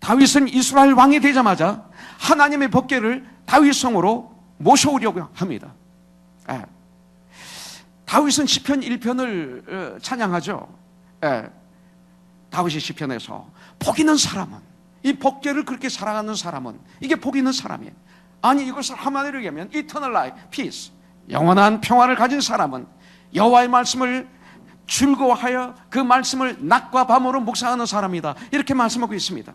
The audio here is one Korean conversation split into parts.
다윗은 이스라엘 왕이 되자마자 하나님의 법궤를 다윗 성으로 모셔오려고 합니다. 다윗은 시편 1편을 찬양하죠. 다윗이 시편에서 복 있는 사람은, 이 법궤를 그렇게 사랑하는 사람은, 이게 복 있는 사람이에요. 아니, 이것을 한마디로 얘기하면 Eternal Life, Peace, 영원한 평화를 가진 사람은 여호와의 말씀을 즐거워하여 그 말씀을 낮과 밤으로 묵상하는 사람이다, 이렇게 말씀하고 있습니다.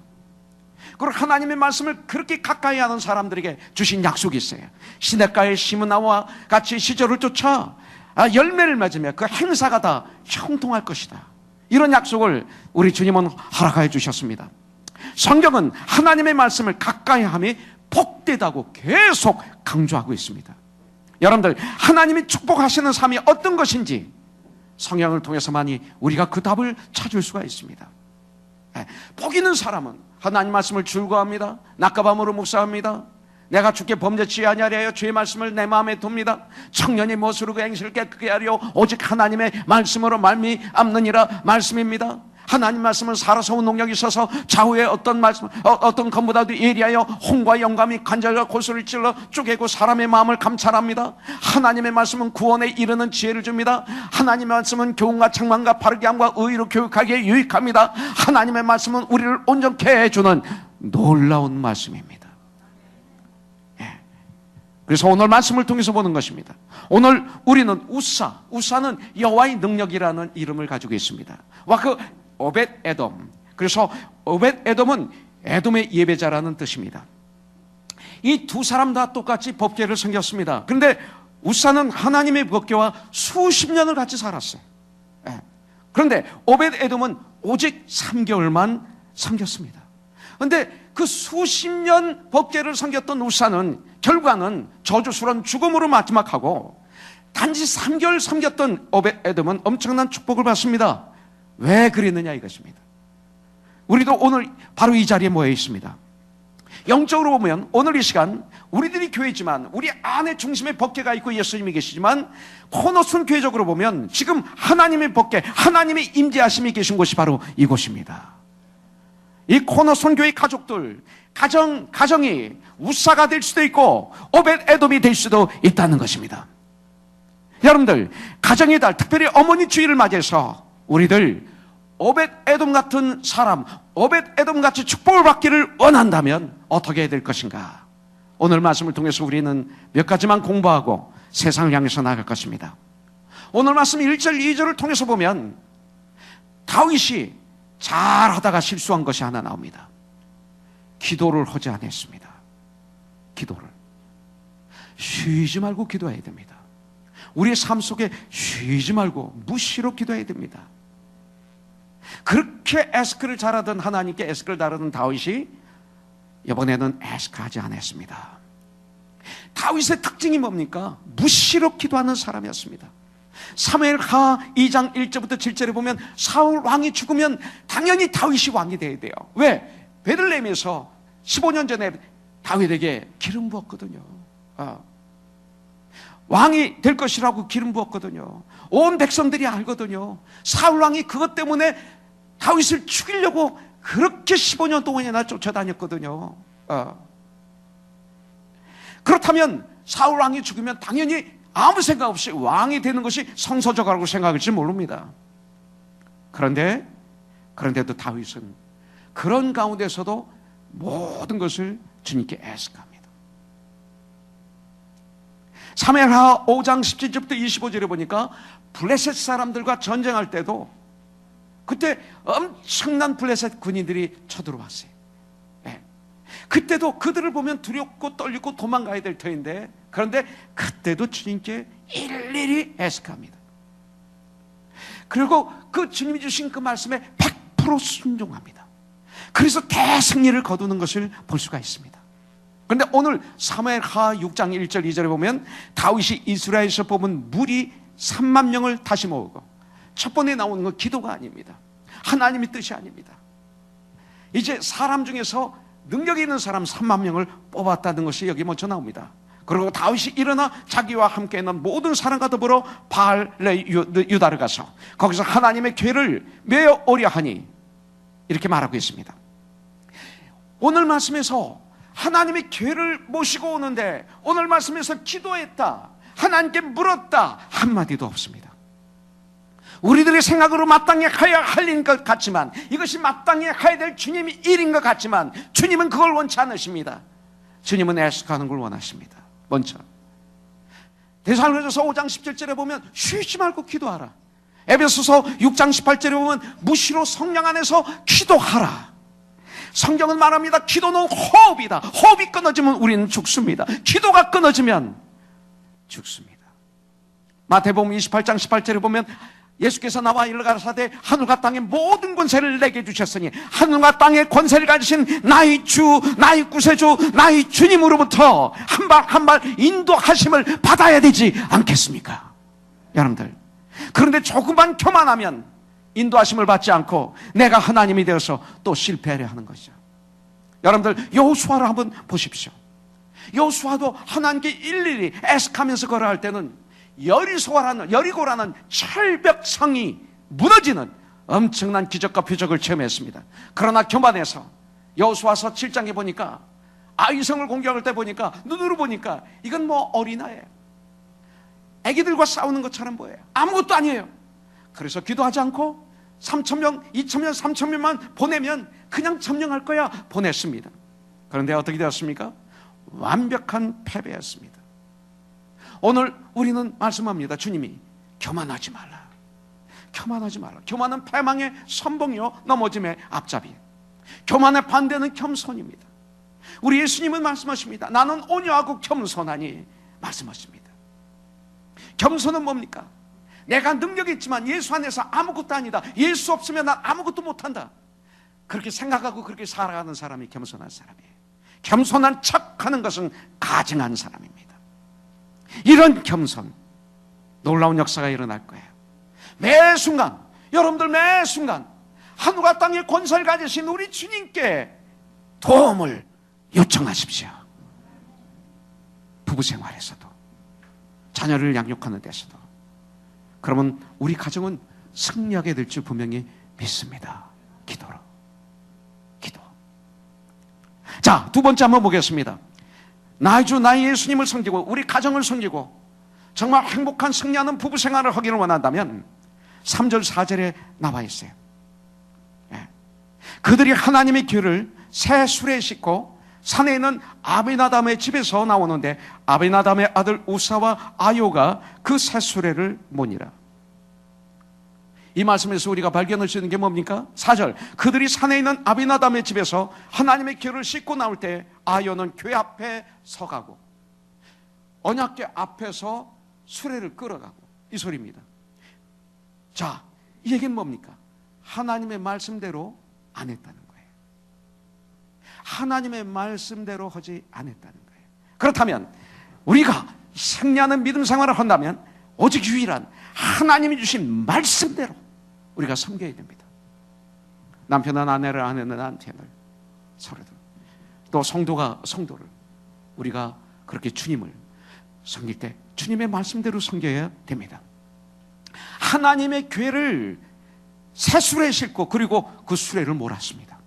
그리고 하나님의 말씀을 그렇게 가까이 하는 사람들에게 주신 약속이 있어요. 시냇가에 심은 나무와 같이 시절을 쫓아 열매를 맺으며 그 행사가 다 형통할 것이다, 이런 약속을 우리 주님은 허락하여 주셨습니다. 성경은 하나님의 말씀을 가까이 함이 복되다고 계속 강조하고 있습니다. 여러분들, 하나님이 축복하시는 삶이 어떤 것인지 성경을 통해서만이 우리가 그 답을 찾을 수가 있습니다. 복 있는 사람은 하나님 말씀을 즐거워합니다. 낮과 밤으로 묵상합니다. 내가 주께 범죄치 아니하려 주의 말씀을 내 마음에 둡니다. 청년이 무엇으로 그 행실을 깨끗게 하려 오직 하나님의 말씀으로 말미암느니라 말씀입니다. 하나님 말씀은 살아서 온 능력이 있어서 좌우의 어떤 말씀, 어떤 것보다도 예리하여 홍과 영감이 관절과 골수를 찔러 쪼개고 사람의 마음을 감찰합니다. 하나님의 말씀은 구원에 이르는 지혜를 줍니다. 하나님의 말씀은 교훈과 책망과 바르게 함과 의로 교육하기에 유익합니다. 하나님의 말씀은 우리를 온전케 해주는 놀라운 말씀입니다. 그래서 오늘 말씀을 통해서 보는 것입니다. 오늘 우리는 우사는 여호와의 능력이라는 이름을 가지고 있습니다. 그 오벳 에돔, 그래서 오벳 에돔은 에돔의 예배자라는 뜻입니다. 이 두 사람 다 똑같이 법궤를 섬겼습니다. 그런데 우사는 하나님의 법궤와 수십 년을 같이 살았어요. 그런데 오벳 에돔은 오직 3개월만 섬겼습니다. 그런데 그 수십 년 법궤를 섬겼던 우사는 결과는 저주스러운 죽음으로 마지막하고, 단지 3개월 섬겼던 오벳 에돔은 엄청난 축복을 받습니다. 왜 그랬느냐 이것입니다. 우리도 오늘 바로 이 자리에 모여 있습니다. 영적으로 보면 오늘 이 시간 우리들이 교회지만 우리 안에 중심에 법궤가 있고 예수님이 계시지만, 코너슨 교회적으로 보면 지금 하나님의 법궤, 하나님의 임재하심이 계신 곳이 바로 이곳입니다. 이 코너슨 교회 가족들, 가정이 우사가 될 수도 있고 오벳 에돔이 될 수도 있다는 것입니다. 여러분들, 가정의 달, 특별히 어머니 주일을 맞이해서 우리들 오벳 에돔 같은 사람, 오벳 에돔 같이 축복을 받기를 원한다면 어떻게 해야 될 것인가? 오늘 말씀을 통해서 우리는 몇 가지만 공부하고 세상을 향해서 나아갈 것입니다. 오늘 말씀 1절, 2절을 통해서 보면 다윗이 잘하다가 실수한 것이 하나 나옵니다. 기도를 하지 않았습니다. 기도를 쉬지 말고 기도해야 됩니다. 우리의 삶 속에 쉬지 말고 무시로 기도해야 됩니다. 그렇게 에스크를 잘하던, 하나님께 에스크를 잘하던 다윗이 이번에는 에스크하지 않았습니다. 다윗의 특징이 뭡니까? 무시로 기도하는 사람이었습니다. 사무엘하 2장 1절부터 7절에 보면 사울 왕이 죽으면 당연히 다윗이 왕이 돼야 돼요. 왜? 베들레헴에서 15년 전에 다윗에게 기름 부었거든요. 왕이 될 것이라고 기름 부었거든요. 온 백성들이 알거든요. 사울 왕이 그것 때문에 다윗을 죽이려고 그렇게 15년 동안이나 쫓아다녔거든요. 그렇다면 사울 왕이 죽으면 당연히 아무 생각 없이 왕이 되는 것이 성서적이라고 생각할지 모릅니다. 그런데도 다윗은 그런 가운데서도 모든 것을 주님께 애석합니다. 사무엘하 5장 17절부터 25절에 보니까 블레셋 사람들과 전쟁할 때도 그때 엄청난 블레셋 군인들이 쳐들어왔어요. 그때도 그들을 보면 두렵고 떨리고 도망가야 될 터인데, 그런데 그때도 주님께 일일이 애석합니다. 그리고 그 주님이 주신 그 말씀에 100% 순종합니다. 그래서 대승리를 거두는 것을 볼 수가 있습니다. 그런데 오늘 사무엘하 6장 1절 2절에 보면 다윗이 이스라엘에서 뽑은 무리 3만 명을 다시 모으고, 첫 번에 나오는 건 기도가 아닙니다. 하나님의 뜻이 아닙니다. 이제 사람 중에서 능력이 있는 사람 3만 명을 뽑았다는 것이 여기 먼저 나옵니다. 그리고 다윗이 일어나 자기와 함께 있는 모든 사람과 더불어 바알레 유다를 가서 거기서 하나님의 궤를 메어 오려 하니, 이렇게 말하고 있습니다. 오늘 말씀에서 하나님의 교회를 모시고 오는데 오늘 말씀에서 기도했다, 하나님께 물었다 한마디도 없습니다. 우리들의 생각으로 마땅히 가야 할 일인 것 같지만, 이것이 마땅히 가야 될 주님의 일인 것 같지만, 주님은 그걸 원치 않으십니다. 주님은 애석하는 걸 원하십니다. 먼저 데살로니가서 5장 17절에 보면 쉬지 말고 기도하라. 에베소서 6장 18절에 보면 무시로 성령 안에서 기도하라. 성경은 말합니다. 기도는 호흡이다. 호흡이 끊어지면 우리는 죽습니다. 기도가 끊어지면 죽습니다. 마태복음 28장 18절에 보면 예수께서 나와 이르 가라사대 하늘과 땅의 모든 권세를 내게 주셨으니 하늘과 땅의 권세를 가지신 나의 주, 나의 구세주, 나의 주님으로부터 한 발 한 발 인도하심을 받아야 되지 않겠습니까? 여러분들, 그런데 조금만 교만하면 인도하심을 받지 않고 내가 하나님이 되어서 또 실패하려 하는 것이죠. 여러분들, 여호수아를 한번 보십시오. 여호수아도 하나님께 일일이 애석하면서 걸어갈 때는 여리고라는 철벽성이 무너지는 엄청난 기적과 표적을 체험했습니다. 그러나 교만해서 여호수아서 7장에 보니까 아이성을 공격할 때 보니까 눈으로 보니까 이건 뭐 어린아이예요. 애기들과 싸우는 것처럼 보여요. 아무것도 아니에요. 그래서 기도하지 않고 3,000명, 2,000명, 3,000명만 보내면 그냥 점령할 거야 보냈습니다. 그런데 어떻게 되었습니까? 완벽한 패배였습니다. 오늘 우리는 말씀합니다. 주님이 교만하지 말라. 교만하지 말라. 교만은 패망의 선봉이요 넘어짐의 앞잡이. 교만의 반대는 겸손입니다. 우리 예수님은 말씀하십니다. 나는 온유하고 겸손하니 말씀하십니다. 겸손은 뭡니까? 내가 능력이 있지만 예수 안에서 아무것도 아니다. 예수 없으면 난 아무것도 못한다. 그렇게 생각하고 그렇게 살아가는 사람이 겸손한 사람이에요. 겸손한 척하는 것은 가증한 사람입니다. 이런 겸손, 놀라운 역사가 일어날 거예요. 매 순간, 여러분들 매 순간 하늘과 땅의 권세를 가지신 우리 주님께 도움을 요청하십시오. 부부 생활에서도, 자녀를 양육하는 데서도. 그러면 우리 가정은 승리하게 될 줄 분명히 믿습니다. 기도로. 기도. 자, 두 번째 한번 보겠습니다. 나의 주 나의 예수님을 섬기고 우리 가정을 섬기고 정말 행복한 승리하는 부부 생활을 하기를 원한다면 3절 4절에 나와 있어요. 그들이 하나님의 교를 새 수레에 싣고 산에 있는 아비나담의 집에서 나오는데 아비나담의 아들 우사와 아요가 그 새 수레를 모니라. 이 말씀에서 우리가 발견할 수 있는 게 뭡니까? 4절, 그들이 산에 있는 아비나담의 집에서 하나님의 교를 싣고 나올 때 아요는 교회 앞에 서가고 언약궤 앞에서 수레를 끌어가고, 이 소리입니다. 자, 이 얘기는 뭡니까? 하나님의 말씀대로 안 했다는 거예요. 하나님의 말씀대로 하지 않았다는 거예요. 그렇다면 우리가 승리하는 믿음 생활을 한다면 오직 유일한 하나님이 주신 말씀대로 우리가 섬겨야 됩니다. 남편은 아내를, 아내는 남편을, 서로들, 또 성도가 성도를, 우리가 그렇게 주님을 섬길 때 주님의 말씀대로 섬겨야 됩니다. 하나님의 교회를 새 수레에 싣고 그리고 그 수레를 몰았습니다.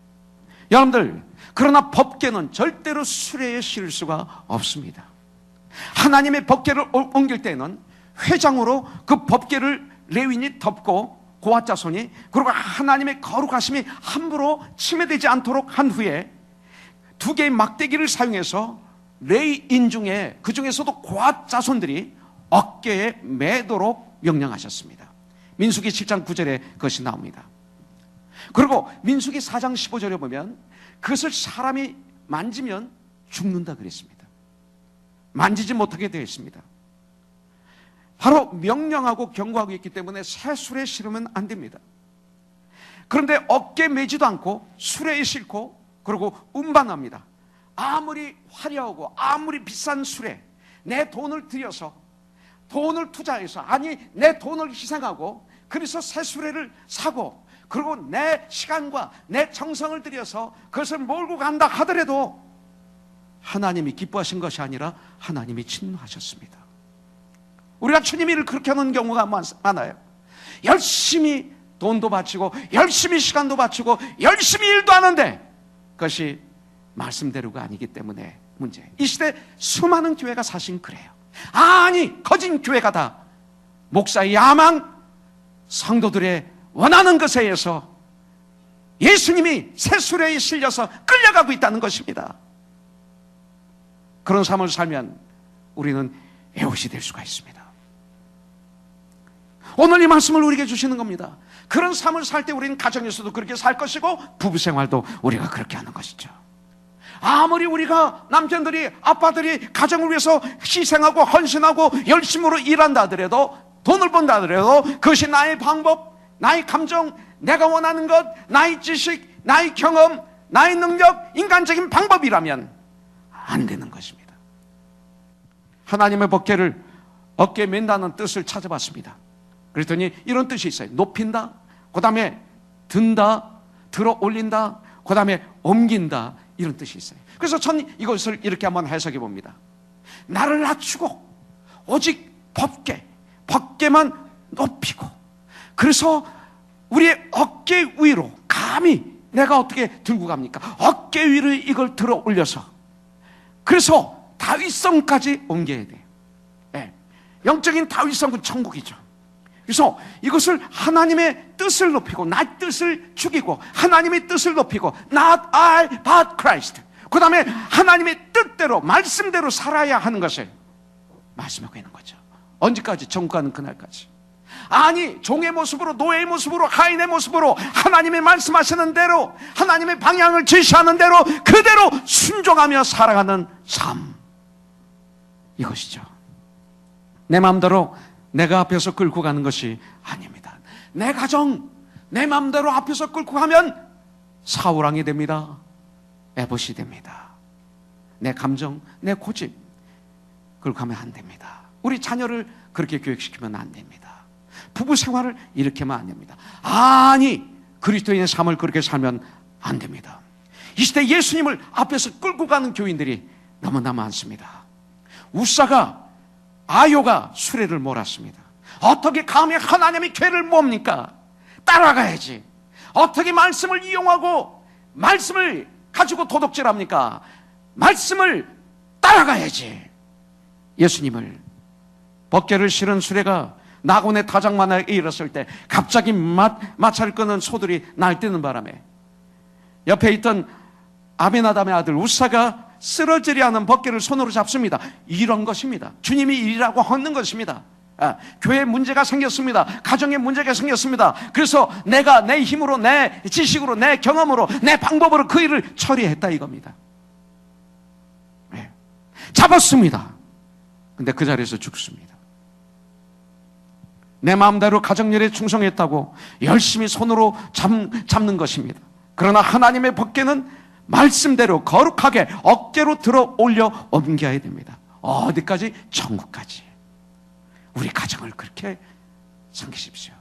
여러분들, 그러나 법궤는 절대로 수레에 실을 수가 없습니다. 하나님의 법궤를 옮길 때는 회장으로 그 법궤를 레위인이 덮고 고아 자손이, 그리고 하나님의 거룩하심이 함부로 침해되지 않도록 한 후에 두 개의 막대기를 사용해서 레위인 중에, 그 중에서도 고아 자손들이 어깨에 매도록 명령하셨습니다. 민수기 7장 9절에 그것이 나옵니다. 그리고 민수기 4장 15절에 보면 그것을 사람이 만지면 죽는다 그랬습니다. 만지지 못하게 되어 있습니다. 바로 명령하고 경고하고 있기 때문에 새 수레에 실으면 안 됩니다. 그런데 어깨에 매지도 않고 수레에 싣고 그리고 운반합니다. 아무리 화려하고 아무리 비싼 수레, 내 돈을 들여서, 돈을 투자해서, 아니 내 돈을 희생하고 그래서 새 수레를 사고 그리고 내 시간과 내 정성을 들여서 그것을 몰고 간다 하더라도 하나님이 기뻐하신 것이 아니라 하나님이 진노하셨습니다. 우리가 주님 일을 그렇게 하는 경우가 많아요. 열심히 돈도 바치고 열심히 시간도 바치고 열심히 일도 하는데 그것이 말씀대로가 아니기 때문에 문제. 이 시대 수많은 교회가 사실 그래요. 아니, 거진 교회가 다 목사의 야망, 성도들의 원하는 것에 의해서 예수님이 새수레에 실려서 끌려가고 있다는 것입니다. 그런 삶을 살면 우리는 애옷이 될 수가 있습니다. 오늘 이 말씀을 우리에게 주시는 겁니다. 그런 삶을 살 때 우리는 가정에서도 그렇게 살 것이고 부부 생활도 우리가 그렇게 하는 것이죠. 아무리 우리가 남편들이, 아빠들이 가정을 위해서 희생하고 헌신하고 열심으로 일한다 하더라도, 돈을 번다 하더라도 그것이 나의 방법, 나의 감정, 내가 원하는 것, 나의 지식, 나의 경험, 나의 능력, 인간적인 방법이라면 안 되는 것입니다. 하나님의 법궤를 어깨에 맨다는 뜻을 찾아봤습니다. 그랬더니 이런 뜻이 있어요. 높인다, 그 다음에 든다, 들어 올린다, 그 다음에 옮긴다, 이런 뜻이 있어요. 그래서 저는 이것을 이렇게 한번 해석해 봅니다. 나를 낮추고 오직 법궤만 높이고, 그래서 우리의 어깨 위로 감히 내가 어떻게 들고 갑니까? 어깨 위로 이걸 들어 올려서, 그래서 다윗성까지 옮겨야 돼요. 네. 영적인 다윗성은 천국이죠. 그래서 이것을 하나님의 뜻을 높이고, 나 뜻을 죽이고, 하나님의 뜻을 높이고, not I but Christ, 그 다음에 하나님의 뜻대로 말씀대로 살아야 하는 것을 말씀하고 있는 거죠. 언제까지? 천국 가는 그날까지. 아니, 종의 모습으로, 노예의 모습으로, 하인의 모습으로 하나님의 말씀하시는 대로, 하나님의 방향을 제시하는 대로 그대로 순종하며 살아가는 삶, 이것이죠. 내 마음대로 내가 앞에서 끌고 가는 것이 아닙니다. 내 가정, 내 마음대로 앞에서 끌고 가면 사우랑이 됩니다. 에봇이 됩니다. 내 감정, 내 고집 끌고 가면 안 됩니다. 우리 자녀를 그렇게 교육시키면 안 됩니다. 부부 생활을 이렇게 하면 안 됩니다. 아니, 그리스도인의 삶을 그렇게 살면 안 됩니다. 이 시대 예수님을 앞에서 끌고 가는 교인들이 너무나 많습니다. 우사가, 아요가 수레를 몰았습니다. 어떻게 감히 하나님의 죄를 뭡니까? 따라가야지. 어떻게 말씀을 이용하고 말씀을 가지고 도둑질합니까? 말씀을 따라가야지. 예수님을, 법궤를 실은 수레가 나곤의 타작만에 이르렀을 때 갑자기 마차를 끄는 소들이 날뛰는 바람에 옆에 있던 아비나답의 아들 우사가 쓰러지려 하는 법궤를 손으로 잡습니다. 이런 것입니다. 주님이 일이라고 하는 것입니다. 교회에 문제가 생겼습니다. 가정에 문제가 생겼습니다. 그래서 내가 내 힘으로, 내 지식으로, 내 경험으로, 내 방법으로 그 일을 처리했다 이겁니다. 잡았습니다. 근데 그 자리에서 죽습니다. 내 마음대로 가정일에 충성했다고 열심히 손으로 잡는 것입니다. 그러나 하나님의 법궤는 말씀대로 거룩하게 어깨로 들어 올려 옮겨야 됩니다. 어디까지? 천국까지. 우리 가정을 그렇게 섬기십시오.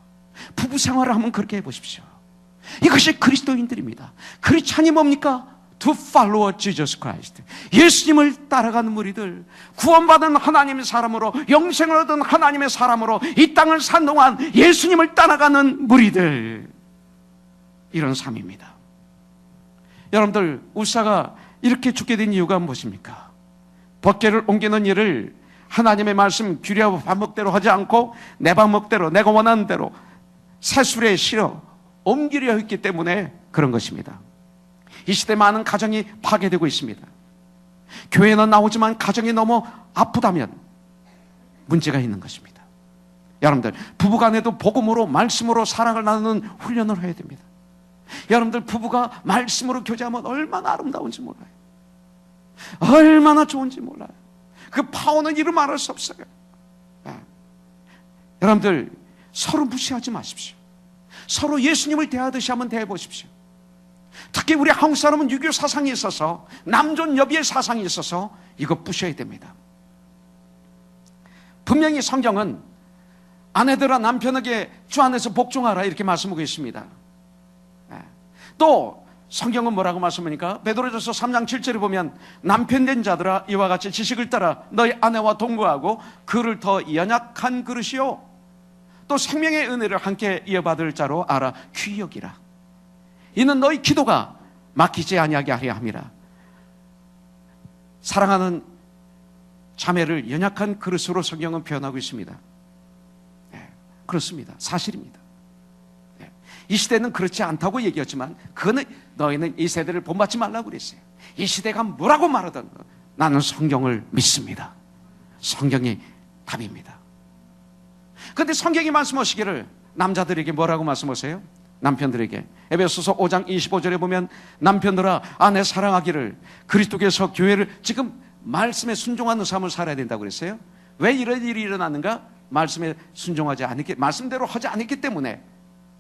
부부 생활을 한번 그렇게 해보십시오. 이것이 그리스도인들입니다. 크리스찬이 뭡니까? To follow Jesus Christ. 예수님을 따라가는 무리들, 구원받은 하나님의 사람으로, 영생을 얻은 하나님의 사람으로 이 땅을 산 동안 예수님을 따라가는 무리들, 이런 삶입니다. 여러분들, 우사가 이렇게 죽게 된 이유가 무엇입니까? 법궤를 옮기는 일을 하나님의 말씀 규례와 방법대로 하지 않고 내 방법대로, 내가 원하는 대로 새수레에 실어 옮기려 했기 때문에 그런 것입니다. 이 시대 많은 가정이 파괴되고 있습니다. 교회는 나오지만 가정이 너무 아프다면 문제가 있는 것입니다. 여러분들, 부부간에도 복음으로, 말씀으로 사랑을 나누는 훈련을 해야 됩니다. 여러분들, 부부가 말씀으로 교제하면 얼마나 아름다운지 몰라요. 얼마나 좋은지 몰라요. 그 파워는 이루 말할 수 없어요. 여러분들, 서로 무시하지 마십시오. 서로 예수님을 대하듯이 한번 대해보십시오. 특히 우리 한국 사람은 유교 사상이 있어서, 남존 여비의 사상이 있어서 이거 부셔야 됩니다. 분명히 성경은 아내들아 남편에게 주 안에서 복종하라 이렇게 말씀하고 있습니다. 또 성경은 뭐라고 말씀합니까? 베드로전서 3장 7절에 보면 남편 된 자들아 이와 같이 지식을 따라 너희 아내와 동거하고 그를 더 연약한 그릇이요 또 생명의 은혜를 함께 이어받을 자로 알아 귀히 여기라. 이는 너희 기도가 막히지 아니하게 하려 함이라. 사랑하는 자매를 연약한 그릇으로 성경은 표현하고 있습니다. 그렇습니다. 사실입니다. 이 시대는 그렇지 않다고 얘기했지만 그거는 너희는 이 세대를 본받지 말라고 그랬어요. 이 시대가 뭐라고 말하든 나는 성경을 믿습니다. 성경이 답입니다. 그런데 성경이 말씀하시기를 남자들에게 뭐라고 말씀하세요? 남편들에게 에베소서 5장 25절에 보면 남편들아 아내 사랑하기를 그리스도께서 교회를 지금 말씀에 순종하는 삶을 살아야 된다고 그랬어요. 왜 이런 일이 일어났는가? 말씀에 순종하지 않았기, 말씀대로 하지 않았기 때문에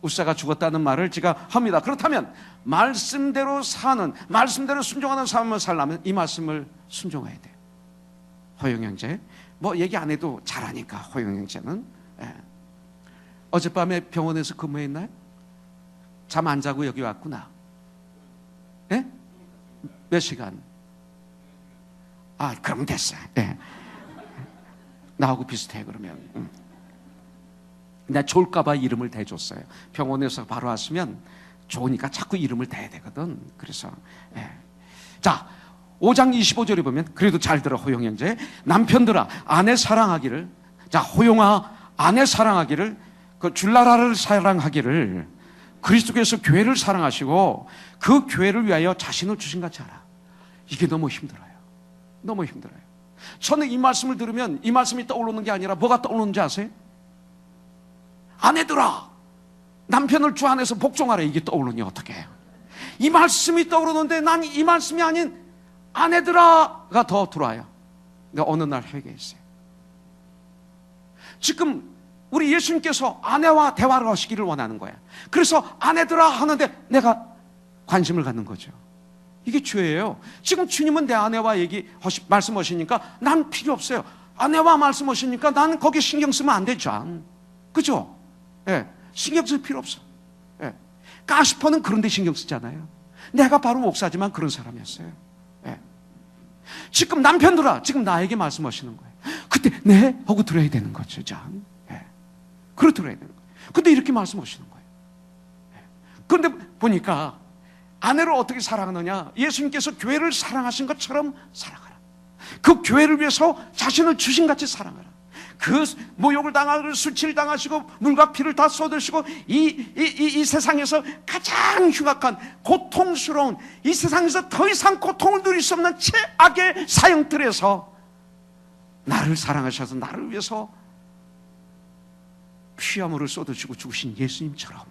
우사가 죽었다는 말을 제가 합니다. 그렇다면 말씀대로 사는, 말씀대로 순종하는 삶을 살려면 이 말씀을 순종해야 돼요. 호영 형제, 뭐 얘기 안 해도 잘하니까 호영 형제는 어젯밤에 병원에서 근무했나요? 잠 안 자고 여기 왔구나. 예? 몇 시간? 아, 그럼 됐어요. 예. 나하고 비슷해 그러면. 내가 좋을까봐 이름을 대줬어요. 병원에서 바로 왔으면 좋으니까 자꾸 이름을 대야 되거든. 그래서 자 5장 25절에 보면 그래도 잘 들어 호영 형제. 남편들아 아내 사랑하기를, 자 호영아 아내 사랑하기를, 그 줄나라를 사랑하기를 그리스도께서 교회를 사랑하시고 그 교회를 위하여 자신을 주신 같이 하라. 이게 너무 힘들어요. 너무 힘들어요. 저는 이 말씀을 들으면 이 말씀이 떠오르는 게 아니라 뭐가 떠오르는지 아세요? 아내들아 남편을 주 안에서 복종하라, 이게 떠오르니 어떻게 해요? 이 말씀이 떠오르는데 난 이 말씀이 아닌 아내들아가 더 들어와요. 근데 어느 날 회개했어요. 지금 우리 예수님께서 아내와 대화를 하시기를 원하는 거야. 그래서 아내들아 하는데 내가 관심을 갖는 거죠. 이게 죄예요. 지금 주님은 내 아내와 말씀하시니까 난 필요 없어요. 아내와 말씀하시니까 난 거기 신경 쓰면 안 되죠. 그죠? 예, 신경 쓸 필요 없어. 예. 가시퍼는 그런 데 신경 쓰잖아요. 내가 바로 목사지만 그런 사람이었어요. 예. 지금 남편들아 지금 나에게 말씀하시는 거예요. 그때 네? 하고 들어야 되는 거죠. 예. 그렇게 들어야 되는 거예요. 근데 이렇게 말씀하시는 거예요. 예. 그런데 보니까 아내를 어떻게 사랑하느냐? 예수님께서 교회를 사랑하신 것처럼 사랑하라. 그 교회를 위해서 자신을 주신같이 사랑하라. 그 모욕을 당하고 수치를 당하시고 물과 피를 다 쏟으시고 이 세상에서 가장 흉악한 고통스러운, 이 세상에서 더 이상 고통을 누릴 수 없는 최악의 사형틀에서 나를 사랑하셔서 나를 위해서 피와 물을 쏟으시고 죽으신 예수님처럼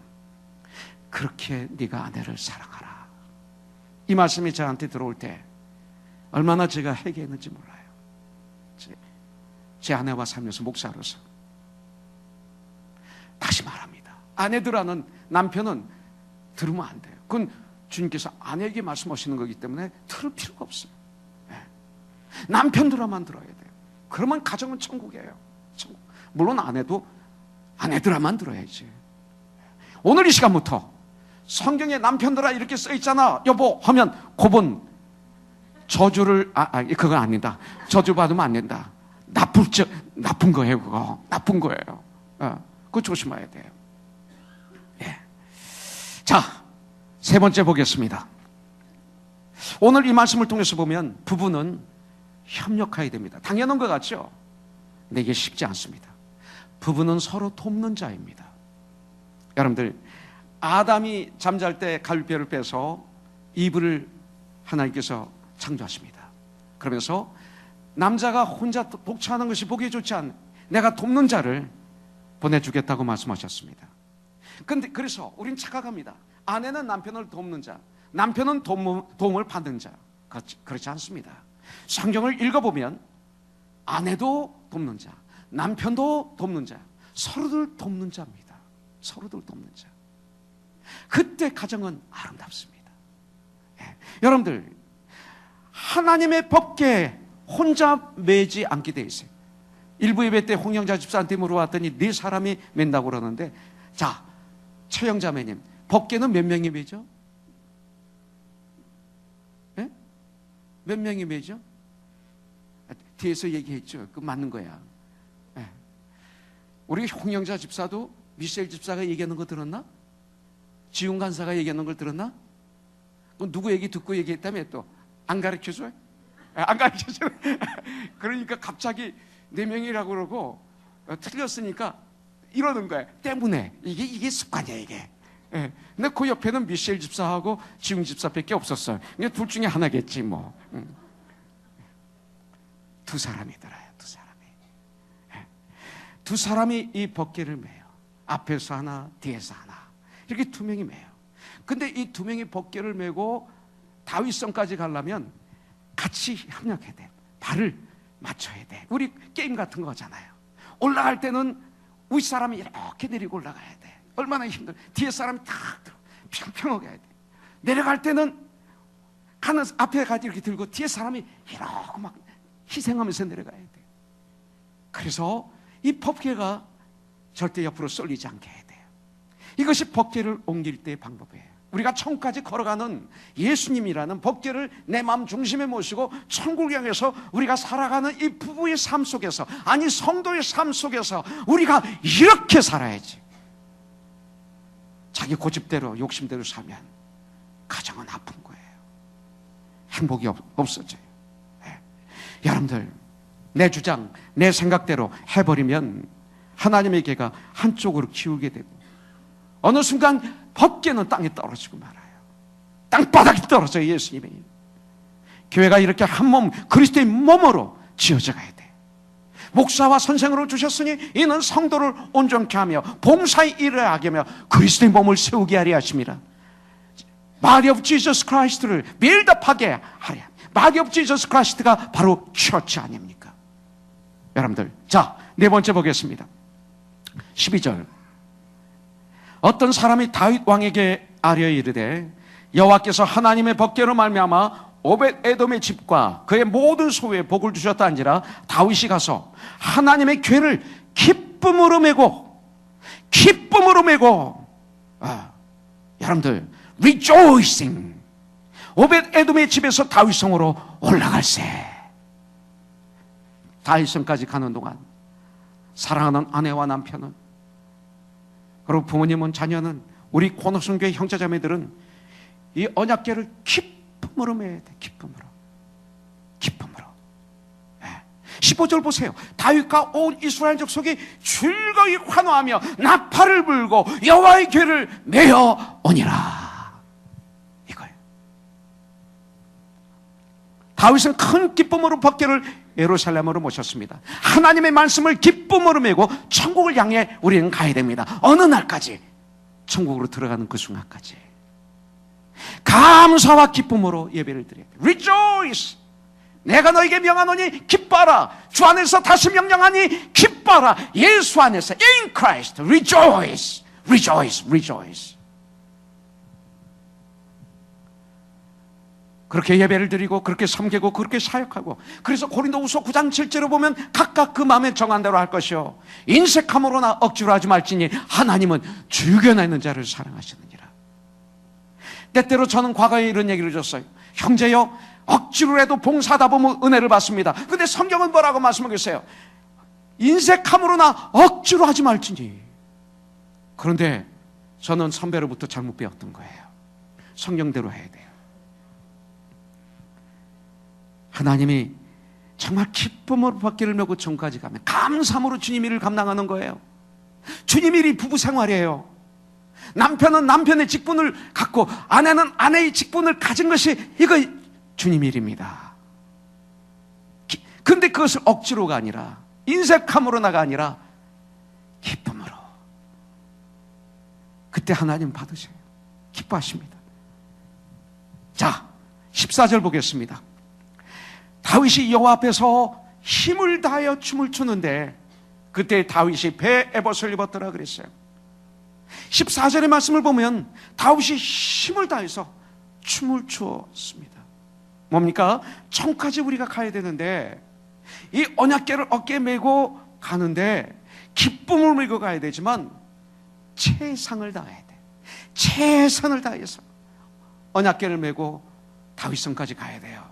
그렇게 네가 아내를 사랑하라. 이 말씀이 저한테 들어올 때 얼마나 제가 회개했는지 몰라요. 제 아내와 살면서 목사로서 다시 말합니다. 아내들아는 남편은 들으면 안 돼요. 그건 주님께서 아내에게 말씀하시는 거기 때문에 들을 필요가 없어요. 남편들아만 들어야 돼요. 그러면 가정은 천국이에요. 천국. 물론 아내들아만 들어야지. 오늘 이 시간부터 성경에 남편들아 이렇게 써 있잖아 여보 하면 그분 저주를 그건 아니다. 저주 받으면 안 된다. 나쁜 거예요. 그거 나쁜 거예요. 그거 조심해야 돼요. 예. 자, 세 번째 보겠습니다. 오늘 이 말씀을 통해서 보면 부부는 협력해야 됩니다. 당연한 것 같죠? 근데 이게 쉽지 않습니다. 부부는 서로 돕는 자입니다. 여러분들 아담이 잠잘 때 갈비뼈를 빼서 이브를 하나님께서 창조하십니다. 그러면서 남자가 혼자 독차하는 것이 보기 좋지 않은 내가 돕는 자를 보내주겠다고 말씀하셨습니다. 근데 그래서 우린 착각합니다. 아내는 남편을 돕는 자, 남편은 도움을 받는 자. 그렇지 않습니다. 성경을 읽어보면 아내도 돕는 자, 남편도 돕는 자, 서로들 돕는 자입니다. 서로들 돕는 자. 그때 가정은 아름답습니다. 예. 여러분들 하나님의 법궤에 혼자 매지 않게 돼 있어요. 일부 예배 때 홍영자 집사한테 물어봤더니 네 사람이 맨다고 그러는데, 자 최영자매님 법궤는 몇 명이 매죠? 예? 몇 명이 매죠? 뒤에서 얘기했죠. 그 맞는 거야. 예. 우리 홍영자 집사도 미셸 집사가 얘기하는 거 들었나? 지훈 간사가 얘기하는 걸 들었나? 누구 얘기 듣고 얘기했다며 또 안 가르쳐줘요? 안 가르쳐주는. 그러니까 갑자기 4명이라고 그러고 틀렸으니까 이러는 거예요. 때문에 이게 습관이야 이게. 예. 근데 그 옆에는 미셸 집사하고 지웅 집사밖에 없었어요. 그냥 둘 중에 하나겠지 뭐. 두 사람이 들어요. 두 사람이. 예. 두 사람이 이 법궤를 메요. 앞에서 하나, 뒤에서 하나. 이렇게 2명이 메요. 근데 이 2명이 법궤를 메고 다윗성까지 가려면 같이 협력해야 돼. 발을 맞춰야 돼. 우리 게임 같은 거잖아요. 올라갈 때는 윗사람이 이렇게 내리고 올라가야 돼. 얼마나 힘들어. 뒤에 사람이 탁 들어 평평하게 해야 돼. 내려갈 때는 가는 앞에 가지 이렇게 들고 뒤에 사람이 이러고 막 희생하면서 내려가야 돼. 그래서 이 법궤가 절대 옆으로 쏠리지 않게 해야 돼요. 이것이 법궤를 옮길 때의 방법이에요. 우리가 천국까지 걸어가는 예수님이라는 법궤를 내 마음 중심에 모시고 천국을 향해서 우리가 살아가는 이 부부의 삶 속에서, 아니 성도의 삶 속에서 우리가 이렇게 살아야지. 자기 고집대로 욕심대로 살면 가정은 아픈 거예요. 행복이 없어져요. 네. 여러분들, 내 주장, 내 생각대로 해버리면 하나님의 개가 한쪽으로 기울게 되고 어느 순간 법궤는 땅에 떨어지고 말아요. 땅바닥에 떨어져요. 예수님의 교회가 이렇게 한 몸, 그리스도의 몸으로 지어져 가야 돼. 목사와 선생으로 주셨으니 이는 성도를 온전케 하며 봉사의 일을 하게 하며 그리스도의 몸을 세우게 하려 하십니다. Body of Jesus Christ를 빌드업하게 하려. Body of Jesus Christ가 바로 처치 아닙니까? 여러분들, 자, 4번째 보겠습니다. 12절. 어떤 사람이 다윗 왕에게 아뢰어 이르되 여호와께서 하나님의 법궤로 말미암아 오벳 에돔의 집과 그의 모든 소유에 복을 주셨다 한지라 다윗이 가서 하나님의 궤를 기쁨으로 메고 여러분들 rejoicing 오벳 에돔의 집에서 다윗성으로 올라갈세. 다윗성까지 가는 동안 사랑하는 아내와 남편은, 그리고 부모님은, 자녀는, 우리 고노성교회 형제자매들은 이 언약궤를 기쁨으로 매야 돼. 기쁨으로. 15절 보세요. 다윗과 온 이스라엘 족속이 즐거이 환호하며 나팔을 불고 여호와의 궤를 메어 오니라. 이거예요. 다윗은 큰 기쁨으로 법궤를 예루살렘으로 모셨습니다. 하나님의 말씀을 기쁨으로 메고 천국을 향해 우리는 가야 됩니다. 어느 날까지? 천국으로 들어가는 그 순간까지 감사와 기쁨으로 예배를 드려야 돼. Rejoice! 내가 너에게 명하노니 기뻐라. 주 안에서 다시 명령하니 기뻐라. 예수 안에서 in Christ rejoice, rejoice, rejoice. 그렇게 예배를 드리고 그렇게 섬기고 그렇게 사역하고, 그래서 고린도후서 9장 7절을 보면 각각 그 마음에 정한 대로 할 것이요 인색함으로나 억지로 하지 말지니 하나님은 즐겨나 있는 자를 사랑하시느니라. 때때로 저는 과거에 이런 얘기를 줬어요. 형제요, 억지로라도 봉사하다 보면 은혜를 받습니다. 근데 성경은 뭐라고 말씀하고 있어요? 인색함으로나 억지로 하지 말지니. 그런데 저는 선배로부터 잘못 배웠던 거예요. 성경대로 해야 돼요. 하나님이 정말 기쁨으로 법궤를 메고 천국까지 가면 감사함으로 주님 일을 감당하는 거예요. 주님 일이 부부 생활이에요. 남편은 남편의 직분을 갖고 아내는 아내의 직분을 가진 것이 이거 주님 일입니다. 그런데 그것을 억지로가 아니라 인색함으로나가 아니라 기쁨으로. 그때 하나님 받으세요. 기뻐하십니다. 자, 14절 보겠습니다. 다윗이 여호와 앞에서 힘을 다하여 춤을 추는데 그때 다윗이 배에 에봇을 입었더라 그랬어요. 14절의 말씀을 보면 다윗이 힘을 다해서 춤을 추었습니다. 뭡니까? 천국까지 우리가 가야 되는데 이 언약궤를 어깨에 메고 가는데 기쁨을 메고 가야 되지만 최상을 다해야 돼. 최선을 다해서 언약궤를 메고 다윗성까지 가야 돼요.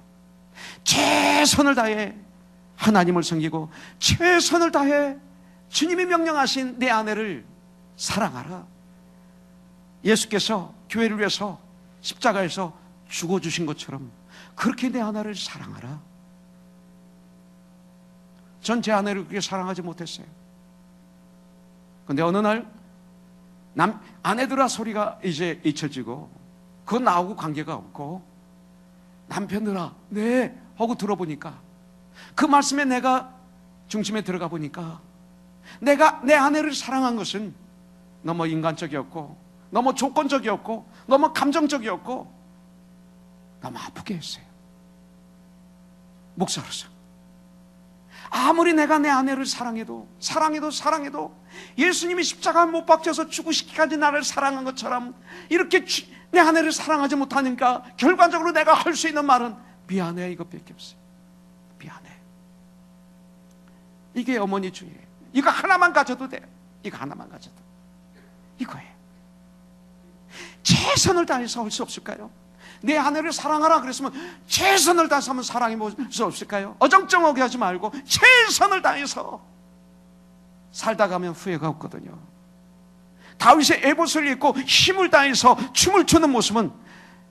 최선을 다해 하나님을 섬기고 최선을 다해 주님이 명령하신 내 아내를 사랑하라. 예수께서 교회를 위해서 십자가에서 죽어주신 것처럼 그렇게 내 아내를 사랑하라. 전 제 아내를 그렇게 사랑하지 못했어요. 근데 어느 날 아내들아 소리가 이제 잊혀지고 그거 나하고 관계가 없고 남편들아 네 하고 들어보니까 그 말씀에 내가 중심에 들어가 보니까 내가 내 아내를 사랑한 것은 너무 인간적이었고 너무 조건적이었고 너무 감정적이었고 너무 아프게 했어요. 목사로서 아무리 내가 내 아내를 사랑해도 예수님이 십자가에 못 박혀서 죽으시기까지 나를 사랑한 것처럼 이렇게 내 아내를 사랑하지 못하니까 결과적으로 내가 할 수 있는 말은 미안해 이것밖에 없어요. 미안해. 이게 어머니 주의예요. 이거 하나만 가져도 돼요. 이거 하나만 가져도 이거예요. 최선을 다해서 할 수 없을까요? 내 아내를 사랑하라 그랬으면 최선을 다해서 하면 사랑해 볼 수 없을까요? 어정쩡하게 하지 말고 최선을 다해서 살다 가면 후회가 없거든요. 다윗의 에봇을 입고 힘을 다해서 춤을 추는 모습은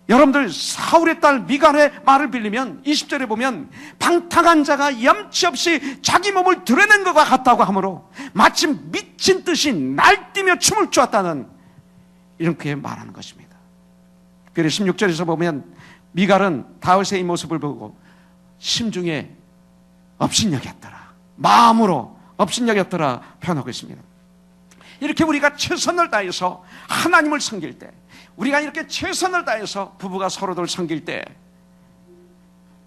여러분들 사울의 딸 미갈의 말을 빌리면 20절에 보면 방탕한 자가 염치 없이 자기 몸을 드러낸 것과 같다고 하므로 마치 미친 듯이 날뛰며 춤을 추었다는 이렇게 말하는 것입니다. 그래서 16절에서 보면 미갈은 다윗의 이 모습을 보고 심중에 업신여겼더라, 마음으로 업신여겼더라 표현하고 있습니다. 이렇게 우리가 최선을 다해서 하나님을 섬길 때, 우리가 이렇게 최선을 다해서 부부가 서로를 섬길 때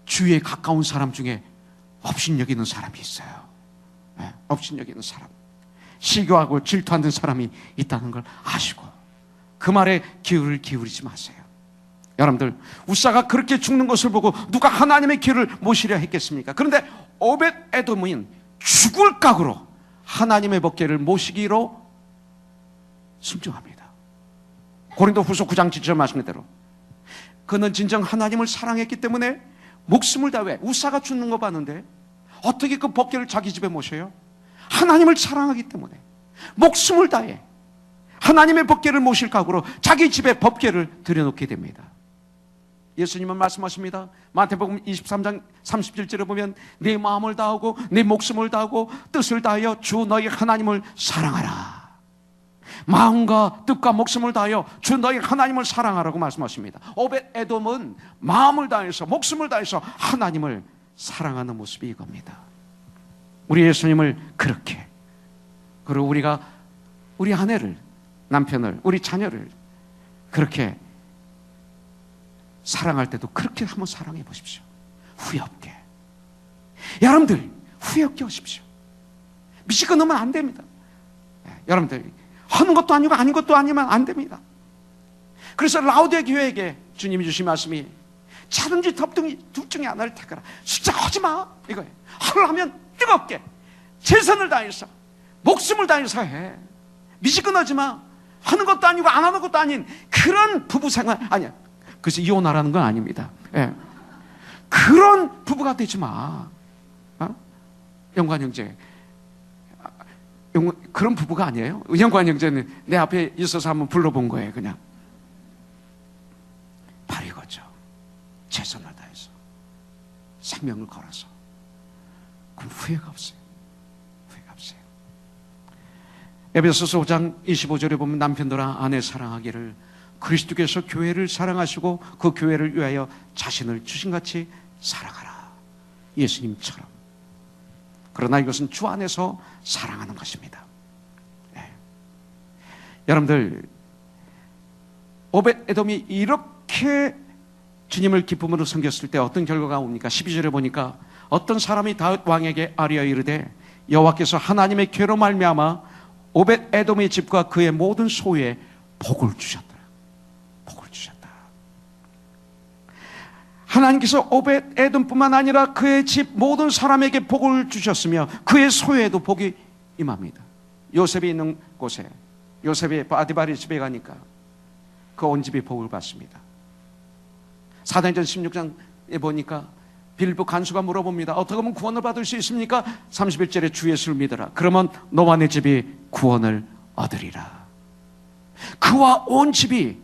주위에 가까운 사람 중에 업신여기는 사람이 있어요. 네, 업신여기는 사람, 시교하고 질투하는 사람이 있다는 걸 아시고 그 말에 귀를 기울이지 마세요. 여러분들 우사가 그렇게 죽는 것을 보고 누가 하나님의 길을 모시려 했겠습니까? 그런데 오벳 에돔은 죽을 각오로 하나님의 법궤를 모시기로 순종합니다. 고린도 후서 9장 7절 말씀한 대로 그는 진정 하나님을 사랑했기 때문에 목숨을 다해. 우사가 죽는 거 봤는데 어떻게 그 법궤를 자기 집에 모셔요? 하나님을 사랑하기 때문에 목숨을 다해 하나님의 법궤를 모실 각오로 자기 집에 법궤를 들여놓게 됩니다. 예수님은 말씀하십니다. 마태복음 23장 37절에 보면 내 마음을 다하고 내 목숨을 다하고 뜻을 다하여 주 너희 하나님을 사랑하라. 마음과 뜻과 목숨을 다하여 주 너희 하나님을 사랑하라고 말씀하십니다. 오벳 에돔은 마음을 다해서 목숨을 다해서 하나님을 사랑하는 모습이 이겁니다. 우리 예수님을 그렇게, 그리고 우리가 우리 아내를, 남편을, 우리 자녀를 그렇게 사랑할 때도 그렇게 한번 사랑해 보십시오. 후회 없게. 여러분들 후회 없게 하십시오. 미치고 넣으면 안 됩니다. 여러분들 하는 것도 아니고 아닌 것도 아니면 안 됩니다. 그래서 라우디아 교회에게 주님이 주신 말씀이 차든지 덥든지 둘 중에 하나를 택하라. 숫자 하지 마 이거예요. 하려면 뜨겁게 최선을 다해서 목숨을 다해서 해. 미지근하지 마. 하는 것도 아니고 안 하는 것도 아닌 그런 부부 생활 아니야. 그래서 이혼하라는 건 아닙니다. 예. 그런 부부가 되지 마. 어? 영관 형제, 그런 부부가 아니에요. 영관 형제는 내 앞에 있어서 한번 불러본 거예요. 그냥 바로 이거죠. 최선을 다해서 생명을 걸어서. 그럼 후회가 없어요. 후회가 없어요. 에베소서 5장 25절에 보면 남편들아 아내 사랑하기를 그리스도께서 교회를 사랑하시고 그 교회를 위하여 자신을 주신같이 사랑하라. 예수님처럼. 그러나 이것은 주 안에서 사랑하는 것입니다. 네. 여러분들 오벳 에돔이 이렇게 주님을 기쁨으로 섬겼을 때 어떤 결과가 옵니까? 12절에 보니까 어떤 사람이 다윗 왕에게 아뢰어 이르되 여호와께서 하나님의 괴로 말미암아 오벳 에돔의 집과 그의 모든 소유에 복을 주셨다. 하나님께서 오벳 에돔뿐만 아니라 그의 집 모든 사람에게 복을 주셨으며 그의 소유에도 복이 임합니다. 요셉이 있는 곳에, 요셉이 바디바리 집에 가니까 그 온 집이 복을 받습니다. 사도행전 16장에 보니까 빌보 간수가 물어봅니다. 어떻게 하면 구원을 받을 수 있습니까? 31절에 주 예수를 믿어라. 그러면 너와 내 집이 구원을 얻으리라. 그와 온 집이,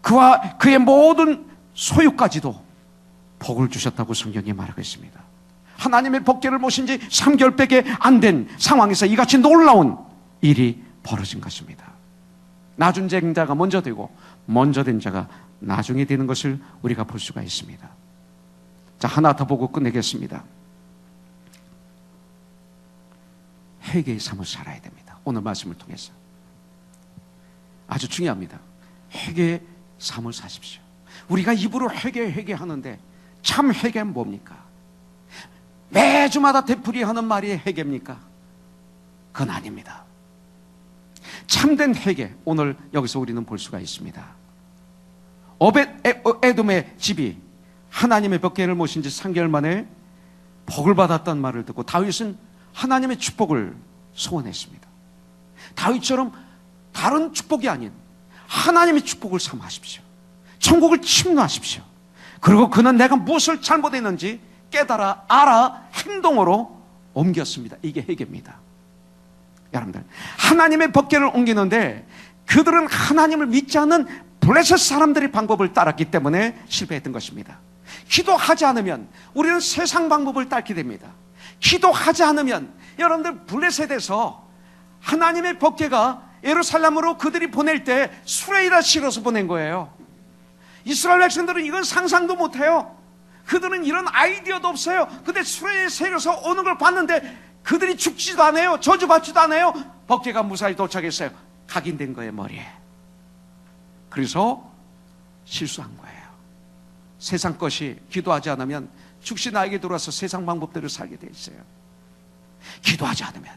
그와 그의 모든 소유까지도 복을 주셨다고 성경이 말하고 있습니다. 하나님의 법궤를 모신 지 3개월밖에 안 된 상황에서 이같이 놀라운 일이 벌어진 것입니다. 나중 된 자가 먼저 되고 먼저 된 자가 나중에 되는 것을 우리가 볼 수가 있습니다. 자, 하나 더 보고 끝내겠습니다. 회개의 삶을 살아야 됩니다. 오늘 말씀을 통해서 아주 중요합니다. 회개의 삶을 사십시오. 우리가 입으로 회개하는데 참 회개는 뭡니까? 매주마다 되풀이하는 말이 회개입니까? 그건 아닙니다. 참된 회개, 오늘 여기서 우리는 볼 수가 있습니다. 오벳에돔의 집이 하나님의 법궤를 모신 지 3개월 만에 복을 받았다는 말을 듣고 다윗은 하나님의 축복을 소원했습니다. 다윗처럼 다른 축복이 아닌 하나님의 축복을 삼으십시오. 천국을 침노하십시오. 그리고 그는 내가 무엇을 잘못했는지 깨달아 알아 행동으로 옮겼습니다. 이게 회개입니다. 여러분들, 하나님의 법궤를 옮기는데 그들은 하나님을 믿지 않는 블레셋 사람들의 방법을 따랐기 때문에 실패했던 것입니다. 기도하지 않으면 우리는 세상 방법을 따르게 됩니다. 기도하지 않으면 여러분들, 블레셋에서 하나님의 법궤가 예루살렘으로 그들이 보낼 때 수레에다 실어서 보낸 거예요. 이스라엘 백성들은 이건 상상도 못해요. 그들은 이런 아이디어도 없어요. 근데 수레에 실어서 오는 걸 봤는데 그들이 죽지도 않아요. 저주받지도 않아요. 법궤가 무사히 도착했어요. 각인된 거예요, 머리에. 그래서 실수한 거예요. 세상 것이 기도하지 않으면 죽시 나에게 들어와서 세상 방법대로 살게 돼 있어요. 기도하지 않으면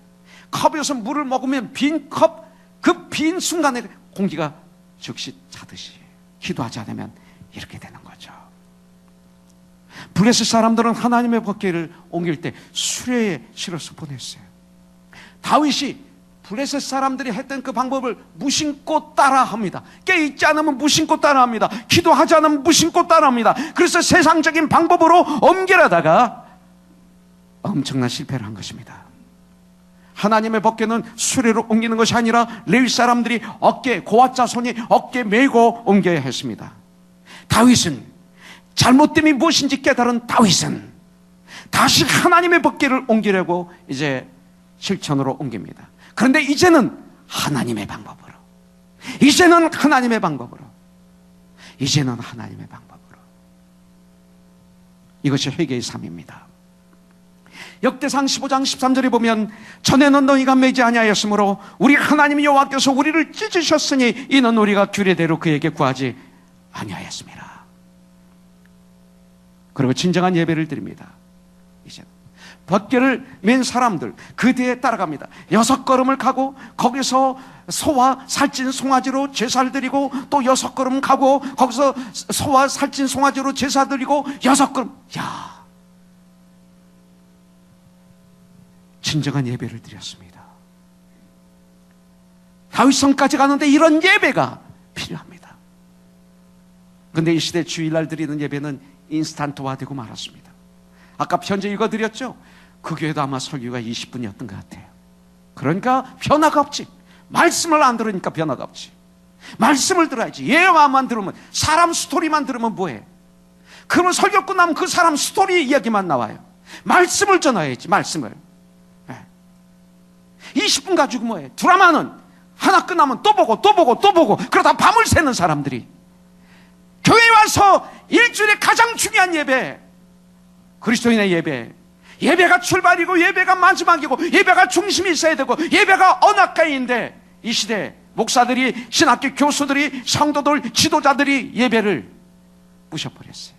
컵에서 물을 먹으면 빈 컵, 그 빈 순간에 공기가 즉시 차듯이 기도하지 않으면 이렇게 되는 거죠. 블레셋 사람들은 하나님의 법궤를 옮길 때 수레에 실어서 보냈어요. 다윗이 블레셋 사람들이 했던 그 방법을 무심코 따라합니다. 깨있지 않으면 무심코 따라합니다. 기도하지 않으면 무심코 따라합니다. 그래서 세상적인 방법으로 옮기려다가 엄청난 실패를 한 것입니다. 하나님의 법궤는 수레로 옮기는 것이 아니라 레위 사람들이 어깨, 고앗 자손이 어깨 메고 옮겨야 했습니다. 다윗은 잘못됨이 무엇인지 깨달은 다윗은 다시 하나님의 법궤를 옮기려고 이제 실천으로 옮깁니다. 그런데 이제는 하나님의 방법으로, 이제는 하나님의 방법으로, 이제는 하나님의 방법으로. 이것이 회개의 삶입니다. 역대상 15장 13절에 보면 전에는 너희가 매지 아니하였으므로 우리 하나님 여호와께서 우리를 찢으셨으니 이는 우리가 규례대로 그에게 구하지 아니하였습니다. 그리고 진정한 예배를 드립니다. 이제 법궤를 맨 사람들 그 뒤에 따라갑니다. 6걸음을 가고 거기서 소와 살찐 송아지로 제사를 드리고 또 6걸음 가고 거기서 소와 살찐 송아지로 제사 드리고 6걸음. 야, 진정한 예배를 드렸습니다. 다윗성까지 가는데 이런 예배가 필요합니다. 그런데 이 시대 주일날 드리는 예배는 인스턴트화되고 말았습니다. 아까 편지 읽어드렸죠? 그 교회도 아마 설교가 20분이었던 것 같아요. 그러니까 변화가 없지. 말씀을 안 들으니까 변화가 없지. 말씀을 들어야지. 예화만 들으면, 사람 스토리만 들으면 뭐해? 그러면 설교 끝나면 그 사람 스토리 이야기만 나와요. 말씀을 전해야지, 말씀을. 20분 가지고 뭐해? 드라마는 하나 끝나면 또 보고 또 보고 또 보고 그러다 밤을 새는 사람들이 교회에 와서 일주일에 가장 중요한 예배, 그리스도인의 예배, 예배가 출발이고 예배가 마지막이고 예배가 중심이 있어야 되고 예배가 언약가인데 이 시대 목사들이, 신학교 교수들이, 성도들, 지도자들이 예배를 부셔버렸어요.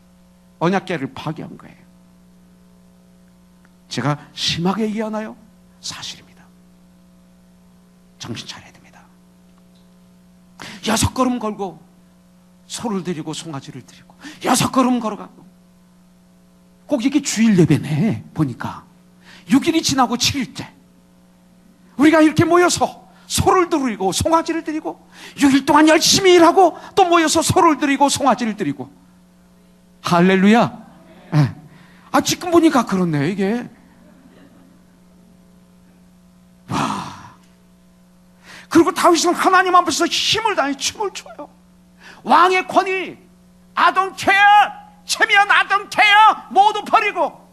언약계를 파괴한 거예요. 제가 심하게 얘기하나요? 사실입니다. 정신 차려야 됩니다. 6걸음 걸고 소를 드리고 송아지를 드리고 6걸음 걸어가고 꼭 이게 주일 예배네. 보니까 6일이 지나고 7일째 우리가 이렇게 모여서 소를 드리고 송아지를 드리고 6일 동안 열심히 일하고 또 모여서 소를 드리고 송아지를 드리고. 할렐루야. 네. 아, 지금 보니까 그렇네 이게. 와. 그리고 다윗은 하나님 앞에서 힘을 다해 춤을 춰요. 왕의 권위, I don't care, 체면 I don't care 모두 버리고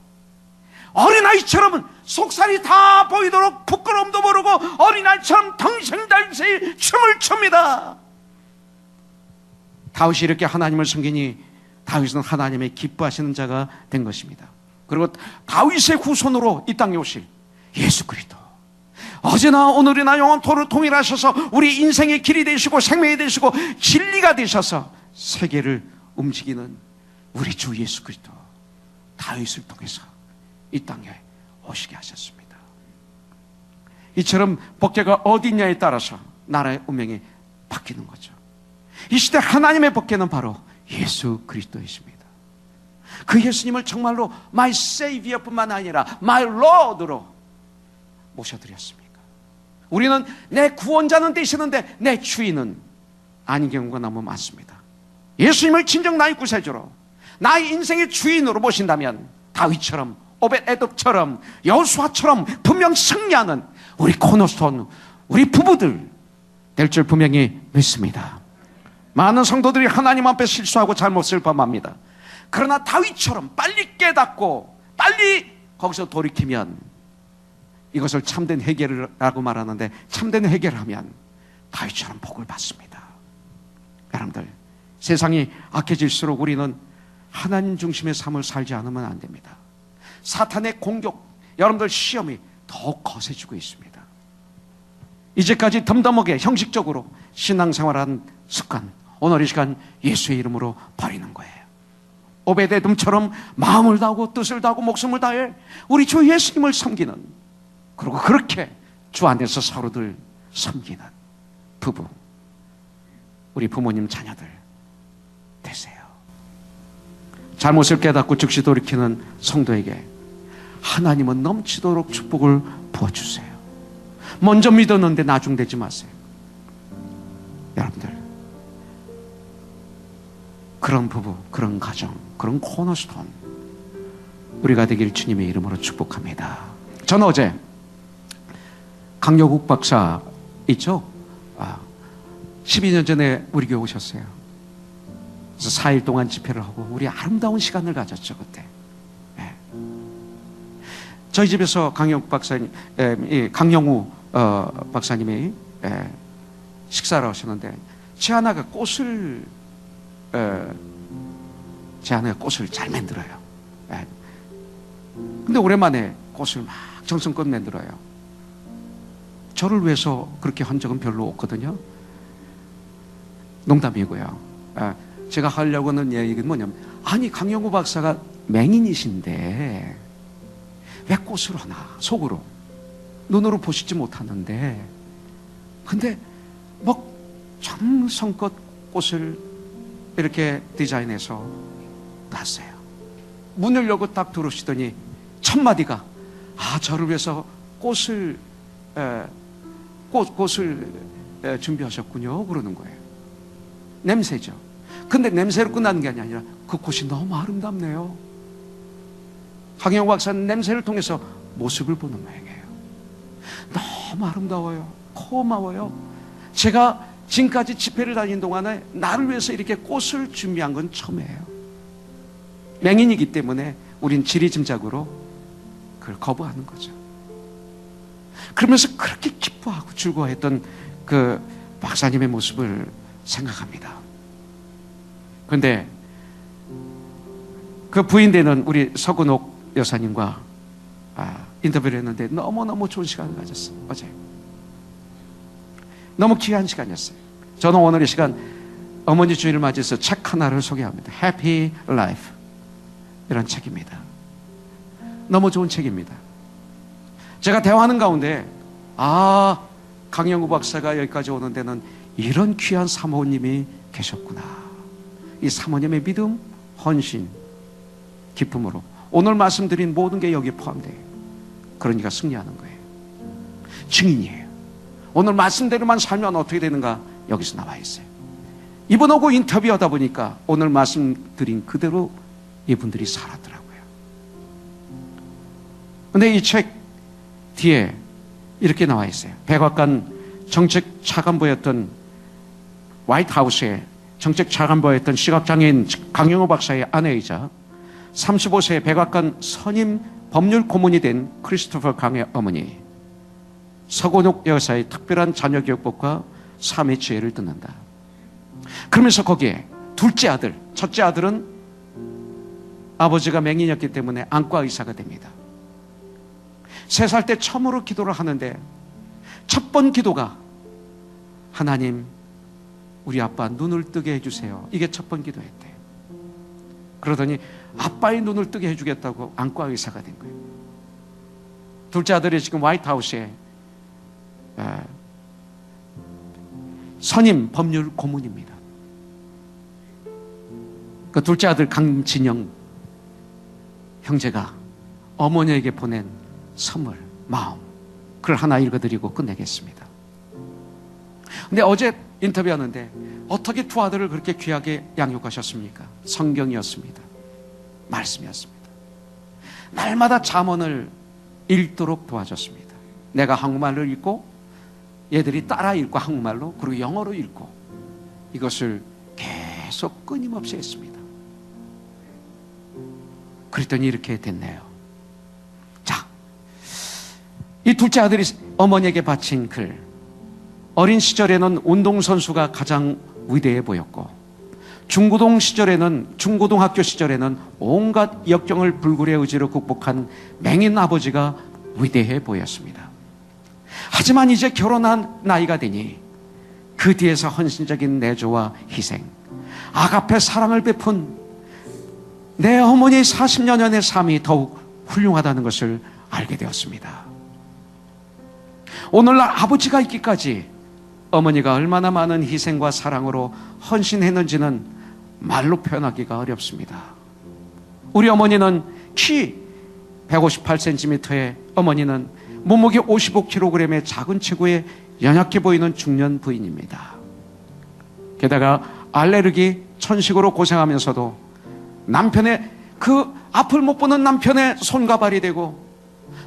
어린아이처럼 속살이 다 보이도록 부끄러움도 모르고 어린아이처럼 덩실덩실 춤을 춥니다. 다윗이 이렇게 하나님을 섬기니 다윗은 하나님의 기뻐하시는 자가 된 것입니다. 그리고 다윗의 후손으로 이 땅에 오실 예수 그리스도, 어제나 오늘이나 영원토록 동일하셔서 우리 인생의 길이 되시고 생명이 되시고 진리가 되셔서 세계를 움직이는 우리 주 예수 그리스도, 다윗을 통해서 이 땅에 오시게 하셨습니다. 이처럼 법궤가 어디 있냐에 따라서 나라의 운명이 바뀌는 거죠. 이 시대 하나님의 법궤는 바로 예수 그리스도이십니다. 그 예수님을 정말로 My Savior뿐만 아니라 My Lord로 모셔드렸습니까? 우리는 내 구원자는 되시는데 내 주인은 아닌 경우가 너무 많습니다. 예수님을 진정 나의 구세주로, 나의 인생의 주인으로 모신다면 다윗처럼, 오벳에돔처럼, 여호수아처럼 분명 승리하는 우리 코너스톤, 우리 부부들 될 줄 분명히 믿습니다. 많은 성도들이 하나님 앞에 실수하고 잘못을 범합니다. 그러나 다윗처럼 빨리 깨닫고 빨리 거기서 돌이키면 이것을 참된 해결이라고 말하는데, 참된 해결을 하면 다윗처럼 복을 받습니다. 여러분들, 세상이 악해질수록 우리는 하나님 중심의 삶을 살지 않으면 안 됩니다. 사탄의 공격, 여러분들 시험이 더욱 거세지고 있습니다. 이제까지 덤덤하게 형식적으로 신앙생활한 습관, 오늘 이 시간 예수의 이름으로 버리는 거예요. 오베데돔처럼 마음을 다하고 뜻을 다하고 목숨을 다해 우리 주 예수님을 섬기는, 그리고 그렇게 주 안에서 서로들 섬기는 부부, 우리 부모님 자녀들 되세요. 잘못을 깨닫고 즉시 돌이키는 성도에게 하나님은 넘치도록 축복을 부어주세요. 먼저 믿었는데 나중되지 마세요. 여러분들, 그런 부부, 그런 가정, 그런 코너스톤 우리가 되길 주님의 이름으로 축복합니다. 저는 어제 강여국 박사 있죠? 12년 전에 우리 교회 오셨어요. 그래서 4일 동안 집회를 하고 우리 아름다운 시간을 가졌죠, 그때. 네. 저희 집에서 강여국 박사님, 강영우 박사님이 식사를 하셨는데 제 아내가 꽃을 잘 만들어요. 근데 오랜만에 꽃을 막 정성껏 만들어요. 저를 위해서 그렇게 한 적은 별로 없거든요. 농담이고요. 제가 하려고 하는 얘기는 뭐냐면, 아니 강영우 박사가 맹인이신데 왜 꽃을 하나, 속으로 눈으로 보시지 못하는데, 근데 뭐 정성껏 꽃을 이렇게 디자인해서 놨어요. 문을 열고 딱 들어오시더니 첫 마디가, 저를 위해서 꽃을 준비하셨군요, 그러는 거예요. 냄새죠. 근데 냄새로 끝나는 게 아니라 그 꽃이 너무 아름답네요. 강영우 박사는 냄새를 통해서 모습을 보는 모양이에요. 너무 아름다워요. 고마워요. 제가 지금까지 집회를 다닌 동안에 나를 위해서 이렇게 꽃을 준비한 건 처음이에요. 맹인이기 때문에 우린 지리짐작으로 그걸 거부하는 거죠. 그러면서 그렇게 기뻐하고 즐거워했던 그 박사님의 모습을 생각합니다. 그런데 그 부인되는 우리 서근옥 여사님과 인터뷰를 했는데 너무너무 좋은 시간을 가졌어요. 어제 너무 귀한 시간이었어요. 저는 오늘 이 시간 어머니 주일을 맞이해서 책 하나를 소개합니다. Happy Life, 이런 책입니다. 너무 좋은 책입니다. 제가 대화하는 가운데 강영우 박사가 여기까지 오는 데는 이런 귀한 사모님이 계셨구나. 이 사모님의 믿음, 헌신, 기쁨으로 오늘 말씀드린 모든 게 여기에 포함돼요. 그러니까 승리하는 거예요. 증인이에요. 오늘 말씀대로만 살면 어떻게 되는가 여기서 나와 있어요. 이분하고 인터뷰하다 보니까 오늘 말씀드린 그대로 이분들이 살았더라고요. 근데 이 책 뒤에 이렇게 나와 있어요. 백악관 정책 차관보였던, 화이트하우스의 정책 차관보였던 시각장애인 강영우 박사의 아내이자 35세 백악관 선임 법률 고문이 된 크리스토퍼 강의 어머니 서건옥 여사의 특별한 자녀교육법과 삶의 지혜를 듣는다. 그러면서 거기에 둘째 아들, 첫째 아들은 아버지가 맹인이었기 때문에 안과 의사가 됩니다. 3살 때 처음으로 기도를 하는데 첫 번 기도가 하나님 우리 아빠 눈을 뜨게 해주세요. 이게 첫 번 기도였대. 그러더니 아빠의 눈을 뜨게 해주겠다고 안과 의사가 된 거예요. 둘째 아들이 지금 화이트하우스에 선임 법률 고문입니다. 그 둘째 아들 강진영 형제가 어머니에게 보낸 선물, 마음, 그걸 하나 읽어드리고 끝내겠습니다. 근데 어제 인터뷰하는데 어떻게 두 아들을 그렇게 귀하게 양육하셨습니까? 성경이었습니다. 말씀이었습니다. 날마다 잠언을 읽도록 도와줬습니다. 내가 한국말로 읽고 얘들이 따라 읽고 한국말로 그리고 영어로 읽고 이것을 계속 끊임없이 했습니다. 그랬더니 이렇게 됐네요. 자, 이 둘째 아들이 어머니에게 바친 글. 어린 시절에는 운동선수가 가장 위대해 보였고 중고등학교 시절에는 온갖 역경을 불굴의 의지로 극복한 맹인 아버지가 위대해 보였습니다. 하지만 이제 결혼한 나이가 되니 그 뒤에서 헌신적인 내조와 희생, 아가페 사랑을 베푼 내 어머니의 40여년의 삶이 더욱 훌륭하다는 것을 알게 되었습니다. 오늘날 아버지가 있기까지 어머니가 얼마나 많은 희생과 사랑으로 헌신했는지는 말로 표현하기가 어렵습니다. 우리 어머니는 키 158cm의 어머니는 몸무게 55kg의 작은 체구에 연약해 보이는 중년 부인입니다. 게다가 알레르기 천식으로 고생하면서도 남편의 그 앞을 못 보는 남편의 손과 발이 되고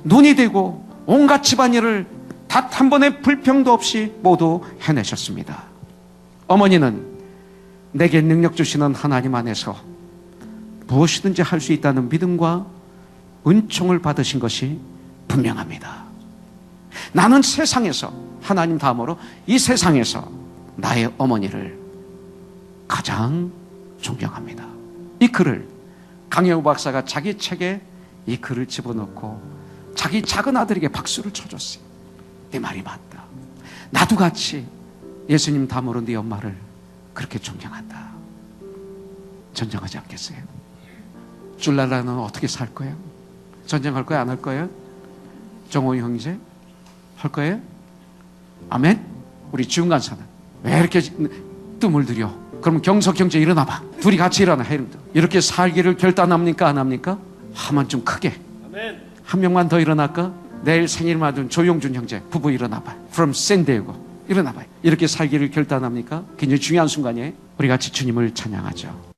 눈이 되고 온갖 집안일을 단 한 번의 불평도 없이 모두 해내셨습니다. 어머니는 내게 능력 주시는 하나님 안에서 무엇이든지 할 수 있다는 믿음과 은총을 받으신 것이 분명합니다. 나는 세상에서 하나님 다음으로 이 세상에서 나의 어머니를 가장 존경합니다. 이 글을 강영우 박사가 자기 책에 이 글을 집어넣고 자기 작은 아들에게 박수를 쳐줬어요. 내 말이 맞다. 나도 같이 예수님 다음으로 네 엄마를 그렇게 존경한다. 전쟁하지 않겠어요? 줄랄라는 어떻게 살 거예요? 전쟁할 거예요? 안 할 거예요? 정호이 형제? 할 거예요? 아멘? 우리 지훈 간사는 왜 이렇게 뜸을 들여? 그럼 경석 형제 일어나봐. 둘이 같이 일어나. 이렇게 살기를 결단합니까? 안 합니까? 하면 좀 크게. 아멘. 한 명만 더 일어날까? 내일 생일 맞은 조용준 형제 부부 일어나봐. From 샌디에고 일어나봐. 이렇게 살기를 결단합니까? 굉장히 중요한 순간이에요. 우리 같이 주님을 찬양하죠.